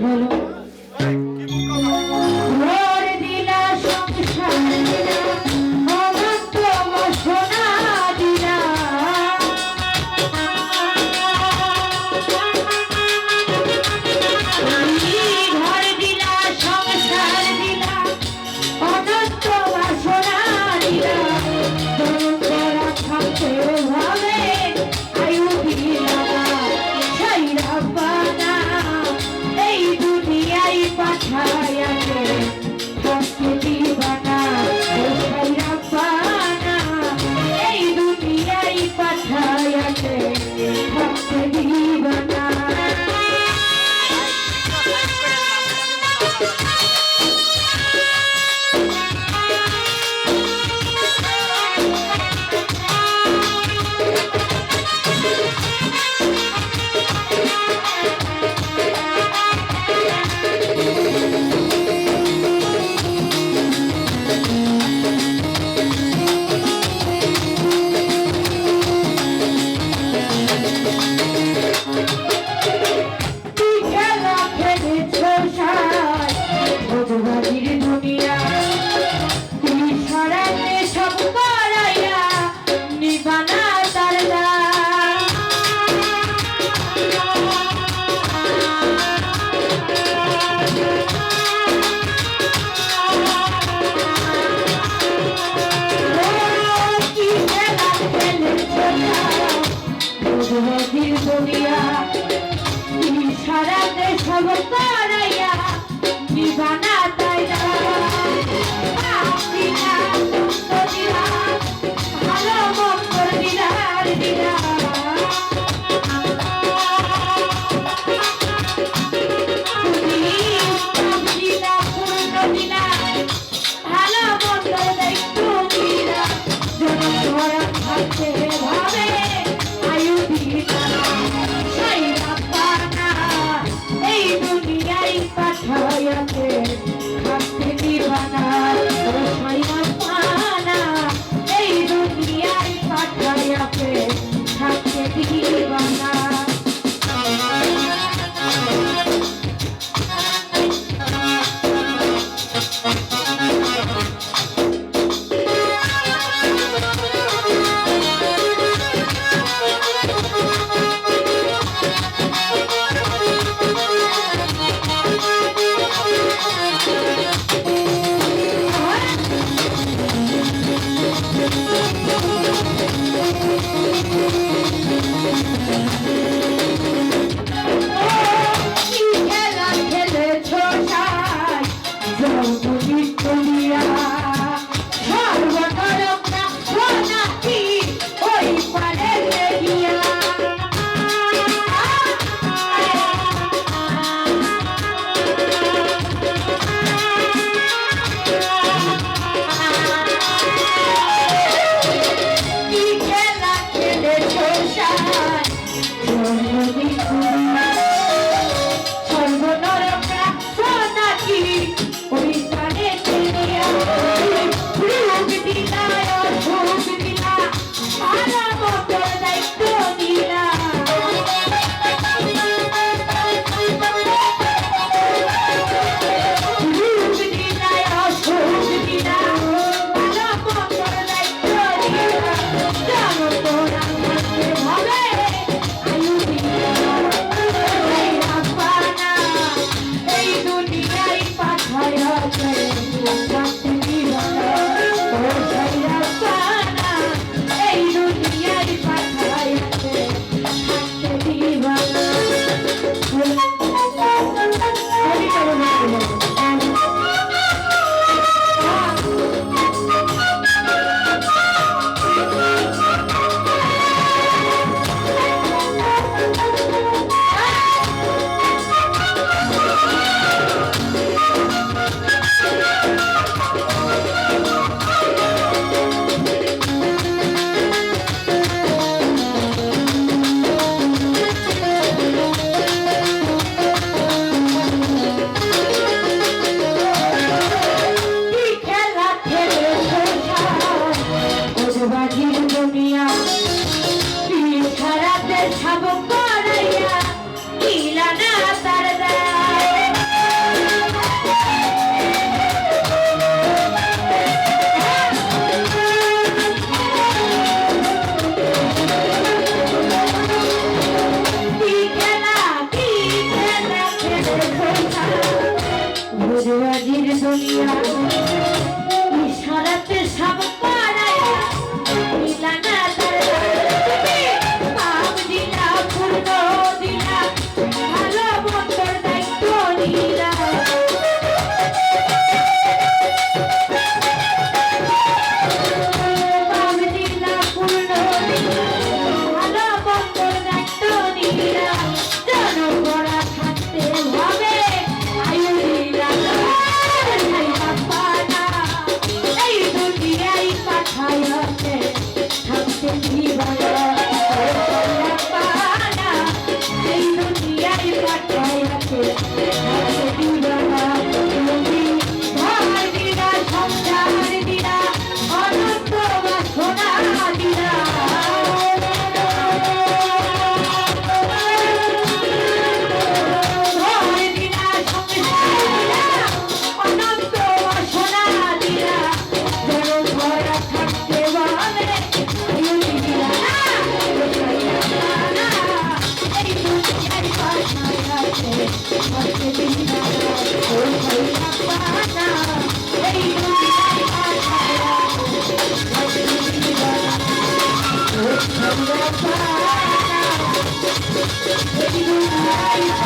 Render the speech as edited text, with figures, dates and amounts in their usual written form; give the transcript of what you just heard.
বলো ঘর দিলা সংসার দিলা আমার তোমার সোনা দিলা ঘর দিলা সংসার দিলা আমার তোমার সোনা দিলা দরদ করা থাকতে ভাবে আয়ু দিলা ছাইরা পানা এই দুনিয়া বলিয়া ইশারাতে সব পাড়ায়া মিলানা পাপ দিলা পূর্ণ দিলা ভালো মন্দর দায়িত্ব নিলা পাপ দিলা পূর্ণ দিলা ভালো মন্দর দায়িত্ব নিলা জনগণা থাকতে হবে আয়ু দিলা এই দুনিয়ায় পাঠাইয়াছে থাকতে জীবনা এই দুনিয়ায় পাঠাইয়াছে থাকতে জীবনা তুমি ঘর দিলা সংসার দিলা অনন্ত বাসনা দিলা ঘর দিলা সংসার দিলা অনন্ত বাসনা দিলা জনগণা থাকতে বলে আয়ু দিলা এই দুনিয়ায় পাঠাইয়াছে থাকতে জীবনা এই দুনিয়ায় পাঠাইয়াছে থাকতে জীবনা এই দুনিয়ায়